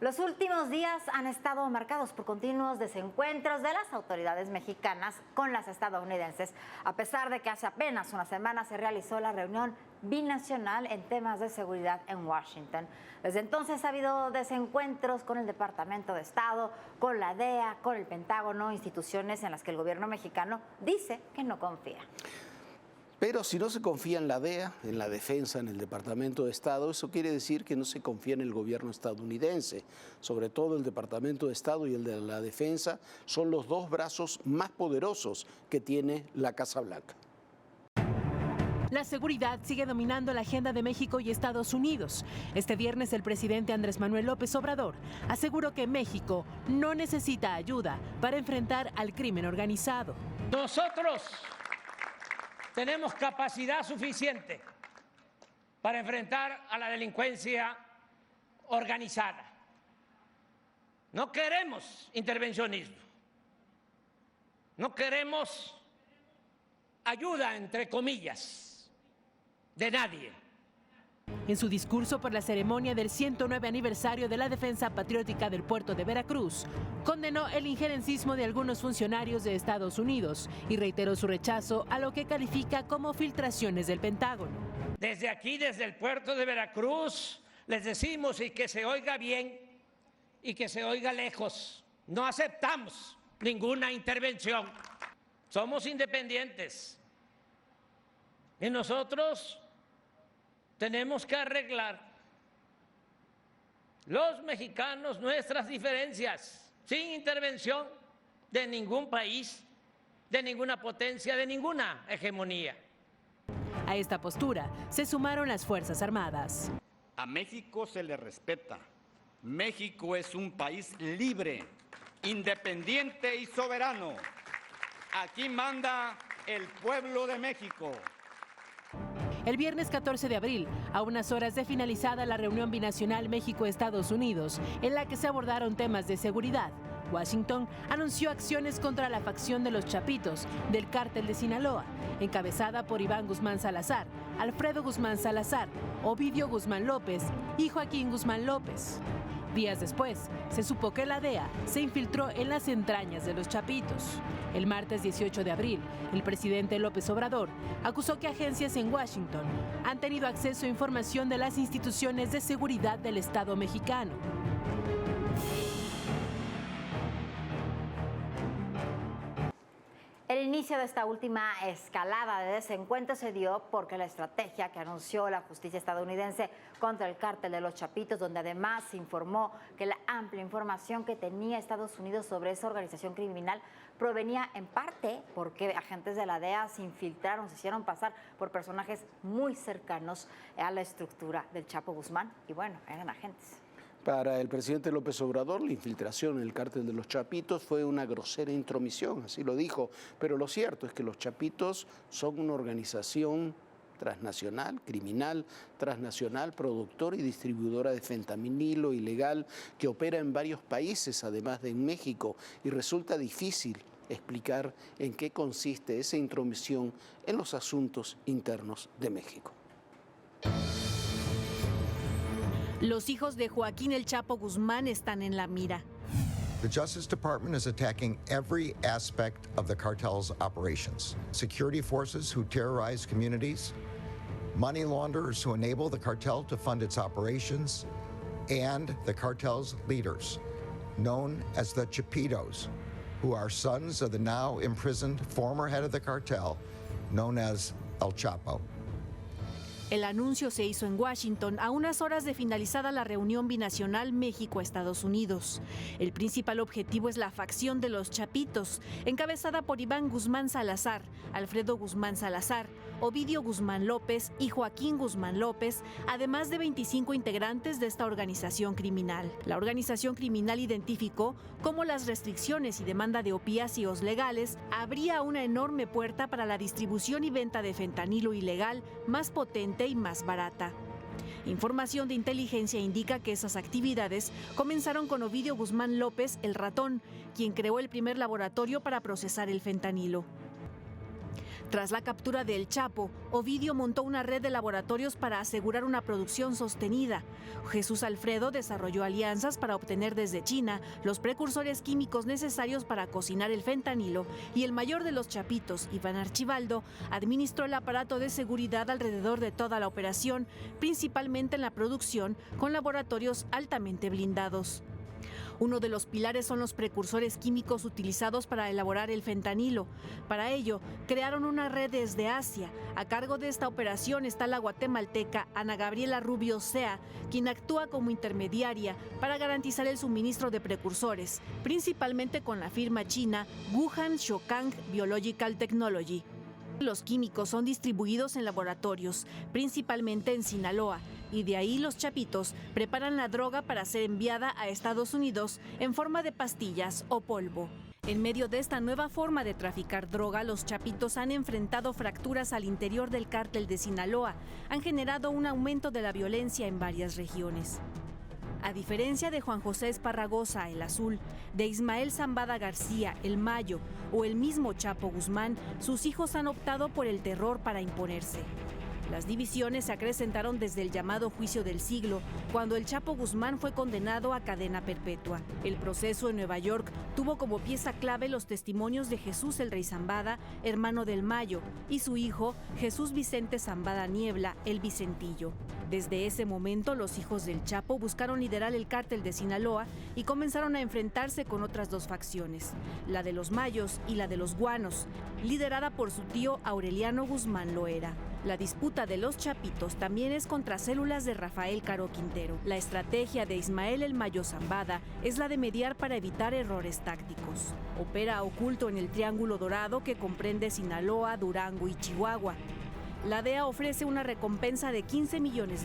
Los últimos días han estado marcados por continuos desencuentros de las autoridades mexicanas con las estadounidenses, a pesar de que hace apenas una semana se realizó la reunión binacional en temas de seguridad en Washington. Desde entonces ha habido desencuentros con el Departamento de Estado, con la DEA, con el Pentágono, instituciones en las que el gobierno mexicano dice que no confía. Pero si no se confía en la DEA, en la defensa, en el Departamento de Estado, eso quiere decir que no se confía en el gobierno estadounidense. Sobre todo el Departamento de Estado y el de la defensa son los dos brazos más poderosos que tiene la Casa Blanca. La seguridad sigue dominando la agenda de México y Estados Unidos. Este viernes el presidente Andrés Manuel López Obrador aseguró que México no necesita ayuda para enfrentar al crimen organizado. Nosotros tenemos capacidad suficiente para enfrentar a la delincuencia organizada. No queremos intervencionismo. No queremos ayuda, entre comillas, de nadie. En su discurso por la ceremonia del 109 aniversario de la defensa patriótica del puerto de Veracruz, condenó el injerencismo de algunos funcionarios de Estados Unidos y reiteró su rechazo a lo que califica como filtraciones del Pentágono. Desde aquí, desde el puerto de Veracruz, les decimos, y que se oiga bien y que se oiga lejos, no aceptamos ninguna intervención. Somos independientes y nosotros tenemos que arreglar los mexicanos nuestras diferencias sin intervención de ningún país, de ninguna potencia, de ninguna hegemonía. A esta postura se sumaron las Fuerzas Armadas. A México se le respeta. México es un país libre, independiente y soberano. Aquí manda el pueblo de México. El viernes 14 de abril, a unas horas de finalizada la reunión binacional México-Estados Unidos, en la que se abordaron temas de seguridad, Washington anunció acciones contra la facción de los Chapitos del Cártel de Sinaloa, encabezada por Iván Guzmán Salazar, Alfredo Guzmán Salazar, Ovidio Guzmán López y Joaquín Guzmán López. Días después, se supo que la DEA se infiltró en las entrañas de los Chapitos. El martes 18 de abril, el presidente López Obrador acusó que agencias en Washington han tenido acceso a información de las instituciones de seguridad del Estado mexicano. El inicio de esta última escalada de desencuentros se dio porque la estrategia que anunció la justicia estadounidense contra el cártel de los Chapitos, donde además se informó que la amplia información que tenía Estados Unidos sobre esa organización criminal provenía en parte porque agentes de la DEA se infiltraron, se hicieron pasar por personajes muy cercanos a la estructura del Chapo Guzmán y bueno, eran agentes. Para el presidente López Obrador, la infiltración en el cártel de los Chapitos fue una grosera intromisión, así lo dijo. Pero lo cierto es que los Chapitos son una organización transnacional, criminal, transnacional, productora y distribuidora de fentanilo ilegal que opera en varios países, además de en México, y resulta difícil explicar en qué consiste esa intromisión en los asuntos internos de México. Los hijos de Joaquín El Chapo Guzmán están en la mira. The Justice Department is attacking every aspect of the cartel's operations. Security forces who terrorize communities, money launderers who enable the cartel to fund its operations, and the cartel's leaders, known as the Chapitos, who are sons of the now imprisoned former head of the cartel, known as El Chapo. El anuncio se hizo en Washington a unas horas de finalizada la reunión binacional México-Estados Unidos. El principal objetivo es la facción de los Chapitos, encabezada por Iván Guzmán Salazar, Alfredo Guzmán Salazar, Ovidio Guzmán López y Joaquín Guzmán López, además de 25 integrantes de esta organización criminal. La organización criminal identificó cómo las restricciones y demanda de opiáceos legales abría una enorme puerta para la distribución y venta de fentanilo ilegal más potente y más barata. Información de inteligencia indica que esas actividades comenzaron con Ovidio Guzmán López, el ratón, quien creó el primer laboratorio para procesar el fentanilo. Tras la captura del Chapo, Ovidio montó una red de laboratorios para asegurar una producción sostenida. Jesús Alfredo desarrolló alianzas para obtener desde China los precursores químicos necesarios para cocinar el fentanilo, y el mayor de los chapitos, Iván Archibaldo, administró el aparato de seguridad alrededor de toda la operación, principalmente en la producción, con laboratorios altamente blindados. Uno de los pilares son los precursores químicos utilizados para elaborar el fentanilo. Para ello, crearon una red desde Asia. A cargo de esta operación está la guatemalteca Ana Gabriela Rubio Sea, quien actúa como intermediaria para garantizar el suministro de precursores, principalmente con la firma china Wuhan Shokang Biological Technology. Los químicos son distribuidos en laboratorios, principalmente en Sinaloa, y de ahí los chapitos preparan la droga para ser enviada a Estados Unidos en forma de pastillas o polvo. En medio de esta nueva forma de traficar droga, los chapitos han enfrentado fracturas al interior del cártel de Sinaloa, han generado un aumento de la violencia en varias regiones. A diferencia de Juan José Esparragosa, el Azul, de Ismael Zambada García, el Mayo, o el mismo Chapo Guzmán, sus hijos han optado por el terror para imponerse. Las divisiones se acrecentaron desde el llamado juicio del siglo, cuando el Chapo Guzmán fue condenado a cadena perpetua. El proceso en Nueva York tuvo como pieza clave los testimonios de Jesús el Rey Zambada, hermano del Mayo, y su hijo, Jesús Vicente Zambada Niebla, el Vicentillo. Desde ese momento, los hijos del Chapo buscaron liderar el cártel de Sinaloa y comenzaron a enfrentarse con otras dos facciones, la de los Mayos y la de los Guanos, liderada por su tío Aureliano Guzmán Loera. La disputa de los chapitos también es contra células de Rafael Caro Quintero. La estrategia de Ismael el Mayo Zambada es la de mediar para evitar errores tácticos. Opera oculto en el Triángulo Dorado, que comprende Sinaloa, Durango y Chihuahua. La DEA ofrece una recompensa de $15 millones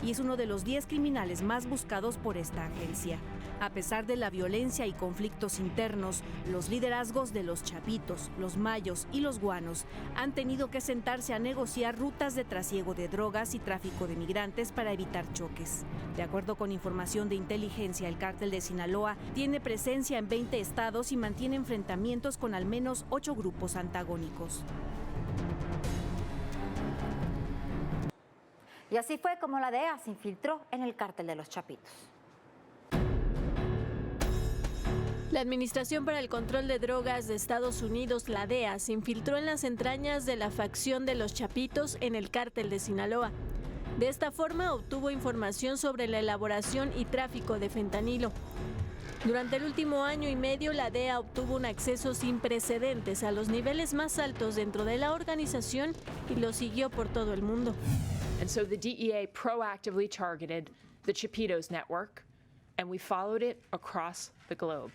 y es uno de los 10 criminales más buscados por esta agencia. A pesar de la violencia y conflictos internos, los liderazgos de los chapitos, los mayos y los guanos han tenido que sentarse a negociar rutas de trasiego de drogas y tráfico de migrantes para evitar choques. De acuerdo con información de inteligencia, el cártel de Sinaloa tiene presencia en 20 estados y mantiene enfrentamientos con al menos 8 grupos antagónicos. Y así fue como la DEA se infiltró en el cártel de los chapitos. La Administración para el Control de Drogas de Estados Unidos, la DEA, se infiltró en las entrañas de la facción de los chapitos en el cártel de Sinaloa. De esta forma obtuvo información sobre la elaboración y tráfico de fentanilo. Durante el último año y medio, la DEA obtuvo un acceso sin precedentes a los niveles más altos dentro de la organización y lo siguió por todo el mundo. And so the DEA proactively targeted the Chapitos network, and we followed it across the globe.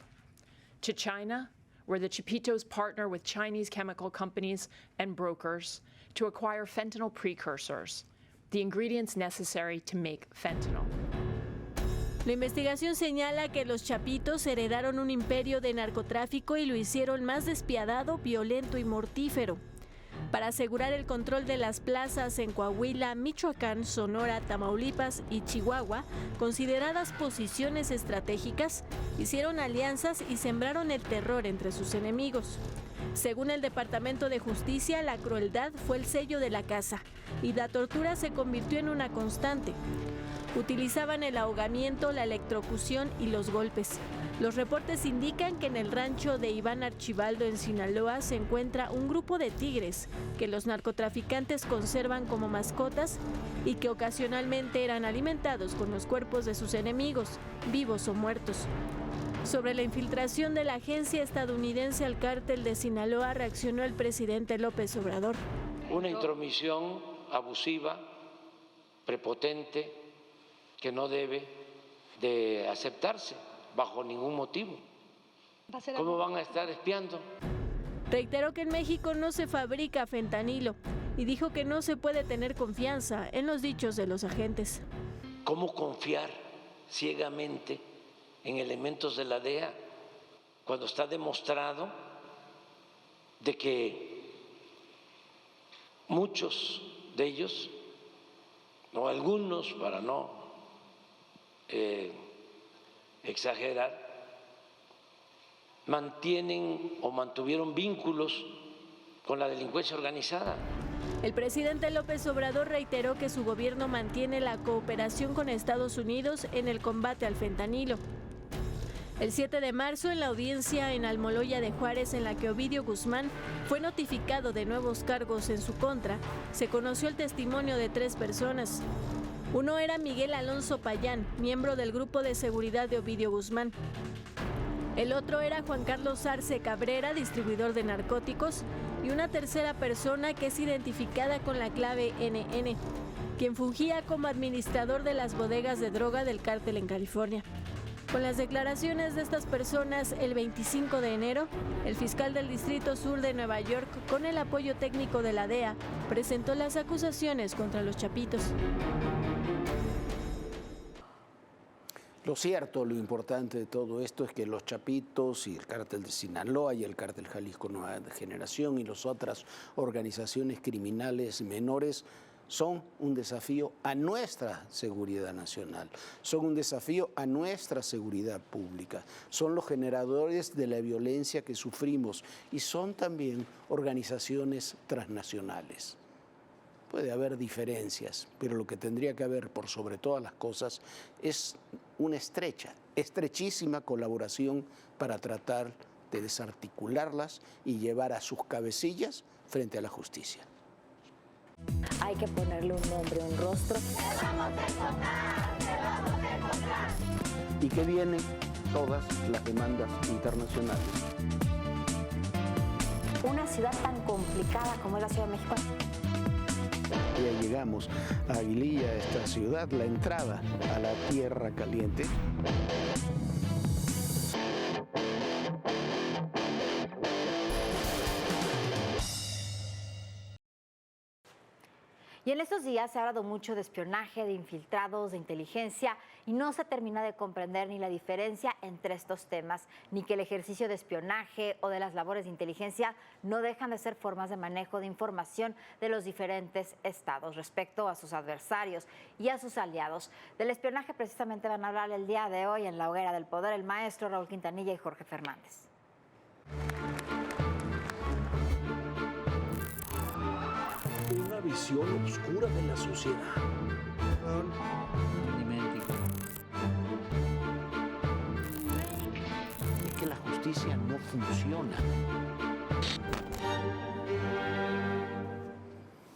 To China, where the Chapitos partner with Chinese chemical companies and brokers to acquire fentanyl precursors, the ingredients necessary to make fentanyl. La investigación señala que los chapitos heredaron un imperio de narcotráfico y lo hicieron más despiadado, violento y mortífero. Para asegurar el control de las plazas en Coahuila, Michoacán, Sonora, Tamaulipas y Chihuahua, consideradas posiciones estratégicas, hicieron alianzas y sembraron el terror entre sus enemigos. Según el Departamento de Justicia, la crueldad fue el sello de la casa y la tortura se convirtió en una constante. Utilizaban el ahogamiento, la electrocución y los golpes. Los reportes indican que en el rancho de Iván Archibaldo en Sinaloa se encuentra un grupo de tigres que los narcotraficantes conservan como mascotas y que ocasionalmente eran alimentados con los cuerpos de sus enemigos, vivos o muertos. Sobre la infiltración de la agencia estadounidense al cártel de Sinaloa reaccionó el presidente López Obrador. Una intromisión abusiva, prepotente, que no debe de aceptarse bajo ningún motivo. ¿Cómo van a estar espiando? Reiteró que en México no se fabrica fentanilo y dijo que no se puede tener confianza en los dichos de los agentes. ¿Cómo confiar ciegamente en elementos de la DEA cuando está demostrado de que muchos de ellos, o algunos, para no exagerar, mantienen o mantuvieron vínculos con la delincuencia organizada. El presidente López Obrador reiteró que su gobierno mantiene la cooperación con Estados Unidos en el combate al fentanilo. El 7 de marzo, en la audiencia en Almoloya de Juárez, en la que Ovidio Guzmán fue notificado de nuevos cargos en su contra, se conoció el testimonio de 3 personas. Uno era Miguel Alonso Payán, miembro del grupo de seguridad de Ovidio Guzmán. El otro era Juan Carlos Arce Cabrera, distribuidor de narcóticos, y una tercera persona que es identificada con la clave NN, quien fungía como administrador de las bodegas de droga del cártel en California. Con las declaraciones de estas personas, el 25 de enero, el fiscal del Distrito Sur de Nueva York, con el apoyo técnico de la DEA, presentó las acusaciones contra los Chapitos. Lo cierto, lo importante de todo esto es que los Chapitos y el cártel de Sinaloa y el cártel Jalisco Nueva Generación y las otras organizaciones criminales menores son un desafío a nuestra seguridad nacional, son un desafío a nuestra seguridad pública, son los generadores de la violencia que sufrimos y son también organizaciones transnacionales. Puede haber diferencias, pero lo que tendría que haber por sobre todas las cosas es una estrechísima colaboración para tratar de desarticularlas y llevar a sus cabecillas frente a la justicia. Hay que ponerle un nombre, un rostro. Y que vienen todas las demandas internacionales. Una ciudad tan complicada como es la Ciudad de México. Ya llegamos a Aguililla, esta ciudad, la entrada a la Tierra Caliente. Y en estos días se ha hablado mucho de espionaje, de infiltrados, de inteligencia, y no se termina de comprender ni la diferencia entre estos temas, ni que el ejercicio de espionaje o de las labores de inteligencia no dejan de ser formas de manejo de información de los diferentes estados respecto a sus adversarios y a sus aliados. Del espionaje precisamente van a hablar el día de hoy en La Hoguera del Poder el maestro Raúl Quintanilla y Jorge Fernández. Una visión oscura de la sociedad. Es que la justicia no funciona.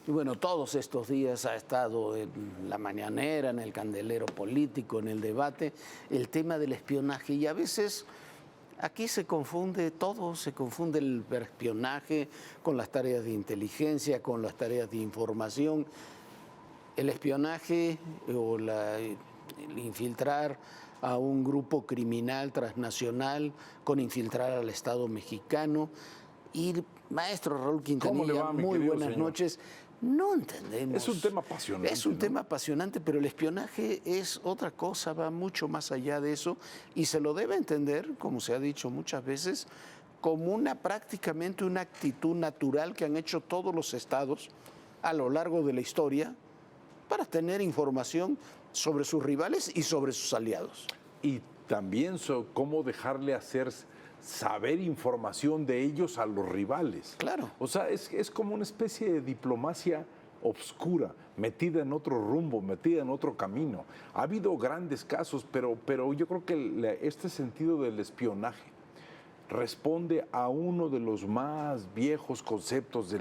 Y bueno, todos estos días ha estado en la mañanera, en el candelero político, en el debate, el tema del espionaje. Y a veces aquí se confunde todo, se confunde el espionaje con las tareas de inteligencia, con las tareas de información. El espionaje o el infiltrar a un grupo criminal transnacional con infiltrar al Estado mexicano. Y maestro Raúl Quintanilla, muy buenas noches. No entendemos. Es un tema apasionante. Es un tema apasionante, pero el espionaje es otra cosa, va mucho más allá de eso y se lo debe entender, como se ha dicho muchas veces, como prácticamente una actitud natural que han hecho todos los estados a lo largo de la historia para tener información sobre sus rivales y sobre sus aliados. Y también cómo dejarle saber información de ellos a los rivales. Claro. O sea, es como una especie de diplomacia obscura, metida en otro rumbo, metida en otro camino. Ha habido grandes casos, pero yo creo que este sentido del espionaje responde a uno de los más viejos conceptos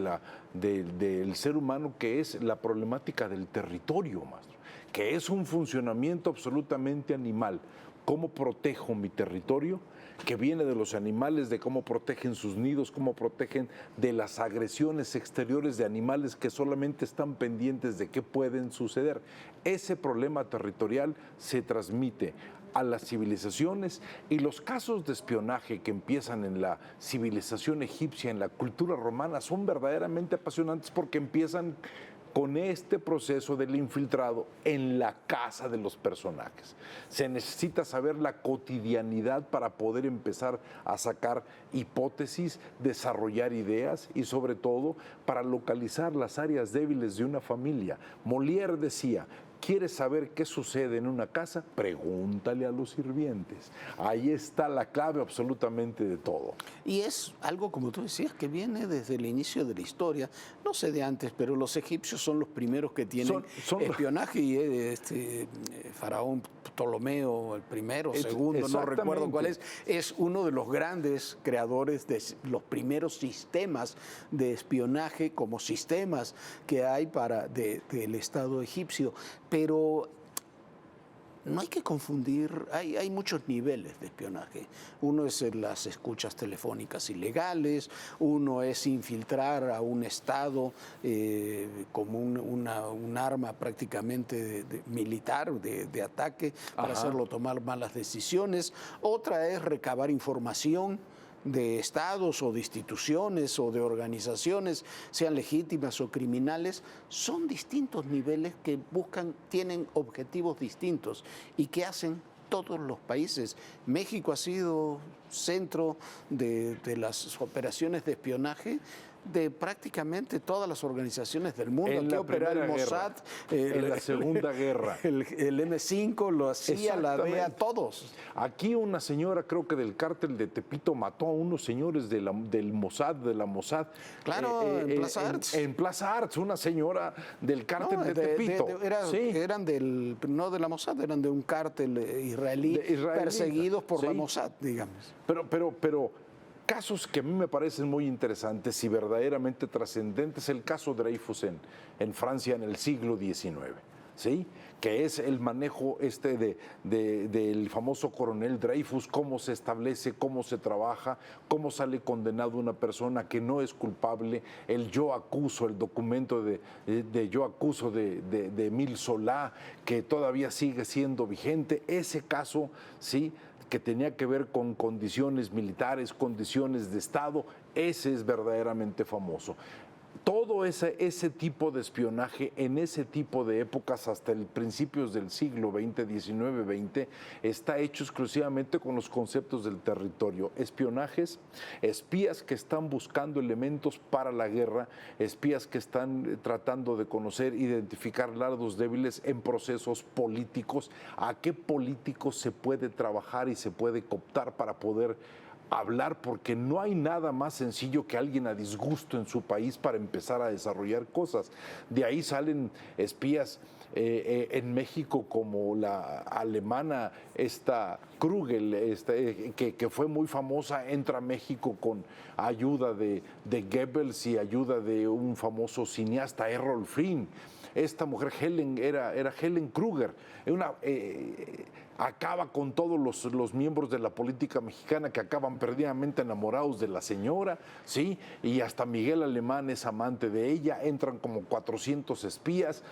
del ser humano, que es la problemática del territorio, maestro, que es un funcionamiento absolutamente animal. ¿Cómo protejo mi territorio? Que viene de los animales, de cómo protegen sus nidos, cómo protegen de las agresiones exteriores de animales que solamente están pendientes de qué pueden suceder. Ese problema territorial se transmite a las civilizaciones y los casos de espionaje que empiezan en la civilización egipcia, en la cultura romana, son verdaderamente apasionantes porque empiezan con este proceso del infiltrado en la casa de los personajes. Se necesita saber la cotidianidad para poder empezar a sacar hipótesis, desarrollar ideas y sobre todo para localizar las áreas débiles de una familia. Molière decía, ¿Quieres saber qué sucede en una casa? Pregúntale a los sirvientes. Ahí está la clave absolutamente de todo. Y es algo, como tú decías, que viene desde el inicio de la historia. No sé de antes, pero los egipcios son los primeros que tienen espionaje y faraón Ptolomeo, el primero, segundo, no recuerdo cuál es uno de los grandes creadores de los primeros sistemas de espionaje como sistemas que hay del Estado egipcio. Pero no hay que confundir, hay muchos niveles de espionaje. Uno es las escuchas telefónicas ilegales, uno es infiltrar a un Estado como un arma prácticamente militar de ataque para hacerlo tomar malas decisiones. Otra es recabar información de estados o de instituciones o de organizaciones, sean legítimas o criminales. Son distintos niveles que tienen objetivos distintos y que hacen todos los países. México ha sido centro de las operaciones de espionaje de prácticamente todas las organizaciones del mundo. Aquí opera el Mossad, en la Segunda Guerra. El M5, lo hacía la DEA, todos. Aquí una señora, creo que del cártel de Tepito, mató a unos señores del Mossad, de la Mossad. Claro, en Plaza Arts. En Plaza Arts, una señora del cártel de Tepito. Eran no de la Mossad, eran de un cártel israelí perseguidos por la Mossad, digamos. Pero casos que a mí me parecen muy interesantes y verdaderamente trascendentes, el caso Dreyfus en Francia en el siglo XIX, ¿sí? Que es el manejo del famoso coronel Dreyfus, cómo se establece, cómo se trabaja, cómo sale condenado una persona que no es culpable, el yo acuso, el documento de yo acuso de Émile Zola, que todavía sigue siendo vigente. Ese caso, ¿sí?, que tenía que ver con condiciones militares, condiciones de Estado, ese es verdaderamente famoso. Todo ese tipo de espionaje en ese tipo de épocas hasta el principios del siglo XX, XIX, XX, está hecho exclusivamente con los conceptos del territorio. Espionajes, espías que están buscando elementos para la guerra, espías que están tratando de conocer, identificar lados débiles en procesos políticos, a qué políticos se puede trabajar y se puede cooptar para poder hablar, porque no hay nada más sencillo que alguien a disgusto en su país para empezar a desarrollar cosas. De ahí salen espías en México como la alemana Krugel, que fue muy famosa, entra a México con ayuda de Goebbels y ayuda de un famoso cineasta, Errol Flynn. Esta mujer, era Helen Kruger, acaba con todos los miembros de la política mexicana que acaban perdidamente enamorados de la señora, ¿sí? Y hasta Miguel Alemán es amante de ella, entran como 400 espías,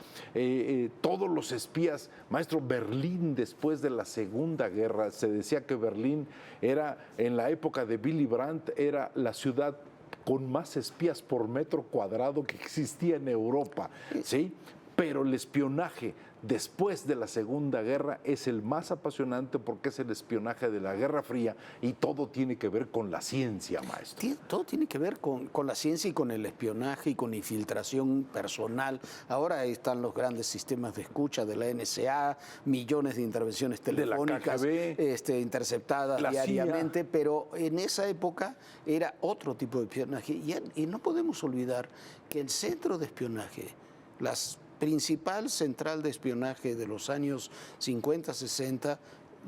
todos los espías, maestro, Berlín después de la Segunda Guerra, se decía que Berlín era, en la época de Willy Brandt, era la ciudad con más espías por metro cuadrado que existía en Europa, ¿sí? Pero el espionaje después de la Segunda Guerra es el más apasionante porque es el espionaje de la Guerra Fría y todo tiene que ver con la ciencia, maestro. Todo tiene que ver con la ciencia y con el espionaje y con infiltración personal. Ahora están los grandes sistemas de escucha de la NSA, millones de intervenciones telefónicas de la KGB, interceptadas diariamente, CIA. Pero en esa época era otro tipo de espionaje y no podemos olvidar que el centro de espionaje, principal central de espionaje de los años 50, 60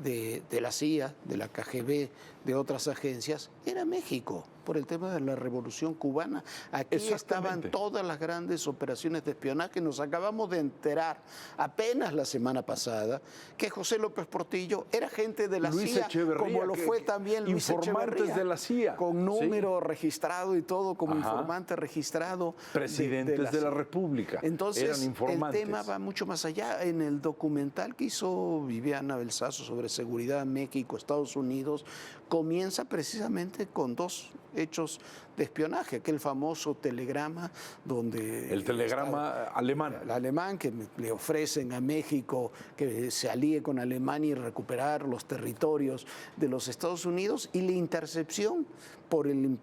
de la CIA, de la KGB, de otras agencias, era México, por el tema de la Revolución Cubana. Aquí estaban todas las grandes operaciones de espionaje. Nos acabamos de enterar apenas la semana pasada que José López Portillo era gente de la CIA, como lo fue también Luis Echeverría, de la CIA, con número registrado y todo, como informante registrado. Presidentes de la República. Entonces, eran informantes. El tema va mucho más allá. En el documental que hizo Viviana Belsazo sobre seguridad en México, Estados Unidos, comienza precisamente con dos hechos de espionaje, aquel famoso telegrama donde... El telegrama alemán. El alemán, que le ofrecen a México que se alíe con Alemania y recuperar los territorios de los Estados Unidos, y la intercepción por el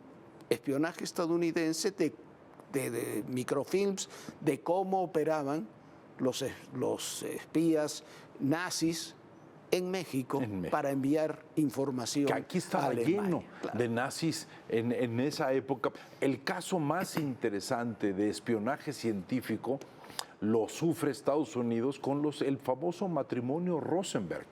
espionaje estadounidense de microfilms de cómo operaban los espías nazis en México para enviar información que aquí estaba a Alemania. lleno de nazis en esa época. El caso más interesante de espionaje científico lo sufre Estados Unidos con el famoso matrimonio Rosenberg,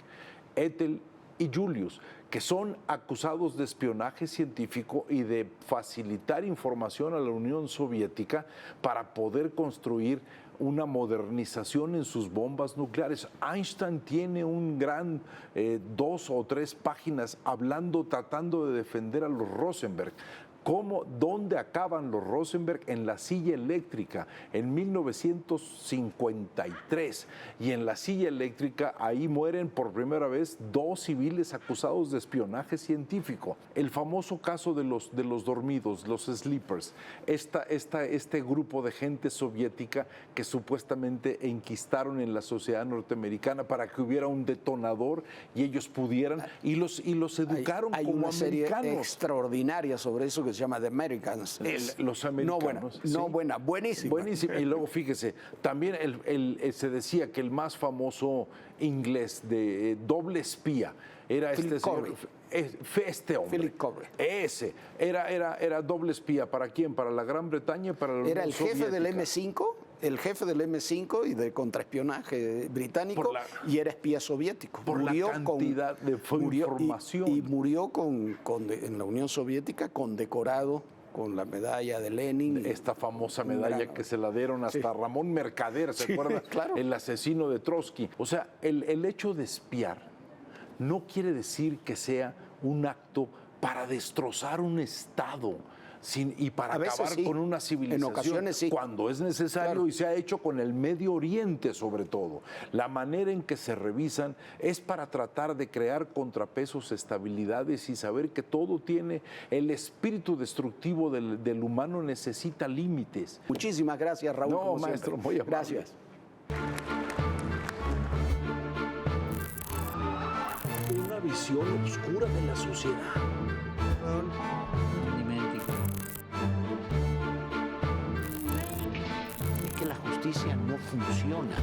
Ethel y Julius, que son acusados de espionaje científico y de facilitar información a la Unión Soviética para poder construir una modernización en sus bombas nucleares. Einstein tiene un gran 2 o 3 páginas tratando de defender a los Rosenberg. ¿Dónde acaban los Rosenberg? En la silla eléctrica, en 1953. Y en la silla eléctrica, ahí mueren por primera vez 2 civiles acusados de espionaje científico. El famoso caso de los dormidos, los sleepers, este grupo de gente soviética que supuestamente enquistaron en la sociedad norteamericana para que hubiera un detonador y ellos pudieran, y los educaron hay como una serie americanos. extraordinaria sobre eso que se llama The Americans. Los americanos. Buenísima. Buenísima. Y luego fíjese, también se decía que el más famoso inglés de doble espía era Philip este señor. Corrie. Este hombre. Philip Corrie. Ese. Era doble espía. ¿Para quién? ¿Para la Gran Bretaña y para la Unión Era el jefe Soviética? del M5, el jefe del M5 y de contraespionaje británico, y era espía soviético. Por la cantidad de información. Y murió en la Unión Soviética condecorado con la medalla de Lenin. Esta famosa medalla que se la dieron hasta Ramón Mercader, ¿se acuerda? Claro. El asesino de Trotsky. O sea, el hecho de espiar no quiere decir que sea un acto para destrozar un Estado y para acabar con una civilización. En ocasiones sí. Cuando es necesario, claro. Y se ha hecho con el Medio Oriente sobre todo. La manera en que se revisan es para tratar de crear contrapesos, estabilidades y saber que todo tiene el espíritu destructivo del humano, necesita límites. Muchísimas gracias, Raúl. No, maestro, muy amable. Gracias. Una visión oscura de la sociedad. Es que la justicia no funciona.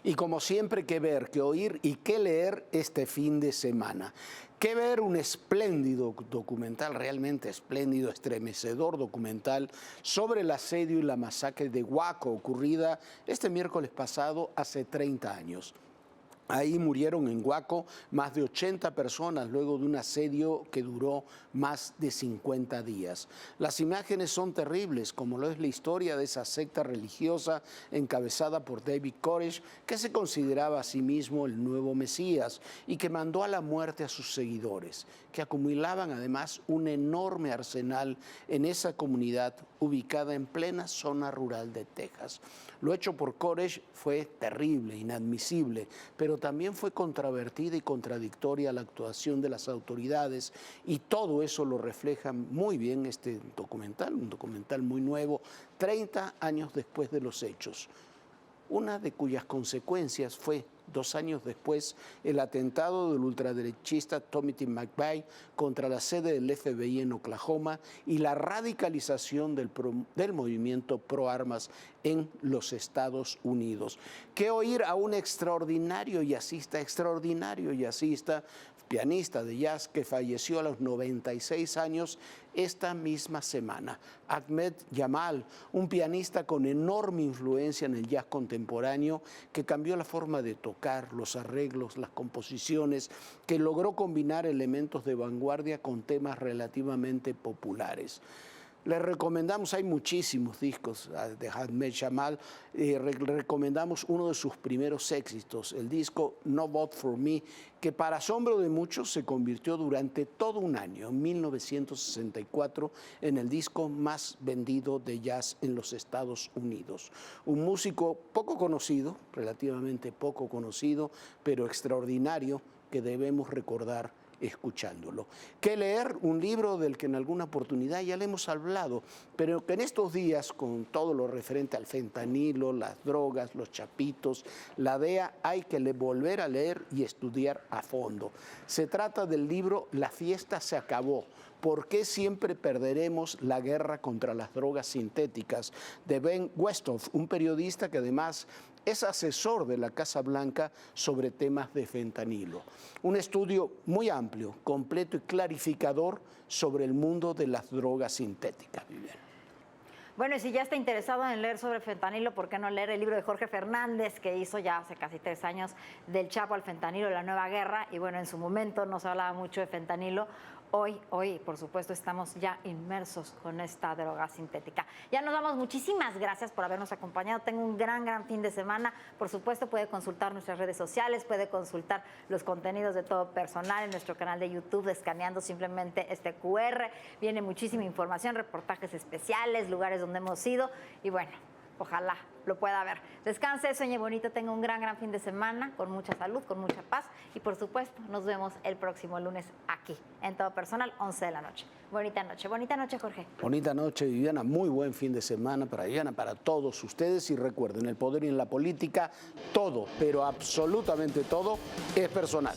Y como siempre, qué ver, qué oír y qué leer este fin de semana. Qué ver un espléndido documental, realmente espléndido, estremecedor documental sobre el asedio y la masacre de Waco ocurrida este miércoles pasado hace 30 años. Ahí murieron en Waco más de 80 personas luego de un asedio que duró más de 50 días. Las imágenes son terribles, como lo es la historia de esa secta religiosa encabezada por David Koresh, que se consideraba a sí mismo el nuevo Mesías y que mandó a la muerte a sus seguidores, que acumulaban además un enorme arsenal en esa comunidad ubicada en plena zona rural de Texas. Lo hecho por Koresh fue terrible, inadmisible, pero también fue controvertida y contradictoria la actuación de las autoridades, y todo eso lo refleja muy bien este documental, un documental muy nuevo, 30 años después de los hechos. Una de cuyas consecuencias fue, 2 años después, el atentado del ultraderechista Timothy McVeigh contra la sede del FBI en Oklahoma y la radicalización del movimiento pro armas en los Estados Unidos. ¿Qué oír a un extraordinario jazzista, pianista de jazz que falleció a los 96 años esta misma semana? Ahmed Jamal, un pianista con enorme influencia en el jazz contemporáneo que cambió la forma de tocar, los arreglos, las composiciones, que logró combinar elementos de vanguardia con temas relativamente populares. Les recomendamos, hay muchísimos discos de Ahmed Jamal, recomendamos uno de sus primeros éxitos, el disco No Vote For Me, que para asombro de muchos se convirtió durante todo un año, en 1964, en el disco más vendido de jazz en los Estados Unidos. Un músico poco conocido, relativamente poco conocido, pero extraordinario, que debemos recordar escuchándolo. ¿Qué leer? Un libro del que en alguna oportunidad ya le hemos hablado, pero que en estos días, con todo lo referente al fentanilo, las drogas, los chapitos, la DEA, hay que volver a leer y estudiar a fondo. Se trata del libro La fiesta se acabó, ¿Por qué siempre perderemos la guerra contra las drogas sintéticas? De Ben Westhoff, un periodista que además es asesor de la Casa Blanca sobre temas de fentanilo. Un estudio muy amplio, completo y clarificador sobre el mundo de las drogas sintéticas, Viviana. Bueno, y si ya está interesado en leer sobre fentanilo, ¿por qué no leer el libro de Jorge Fernández, que hizo ya hace casi 3 años, Del Chapo al fentanilo, la nueva guerra? Y bueno, en su momento no se hablaba mucho de fentanilo. Hoy, por supuesto, estamos ya inmersos con esta droga sintética. Ya nos vamos. Muchísimas gracias por habernos acompañado. Tengo un gran fin de semana. Por supuesto, puede consultar nuestras redes sociales, puede consultar los contenidos de Todo Personal en nuestro canal de YouTube, escaneando simplemente este QR. Viene muchísima información, reportajes especiales, lugares donde hemos ido y bueno, ojalá lo pueda ver. Descanse, sueñe bonito, tenga un gran fin de semana, con mucha salud, con mucha paz y por supuesto nos vemos el próximo lunes aquí en Todo Personal, 11 de la noche. Bonita noche, Jorge. Bonita noche, Viviana, muy buen fin de semana para Viviana, para todos ustedes y recuerden, el poder y en la política, todo, pero absolutamente todo es personal.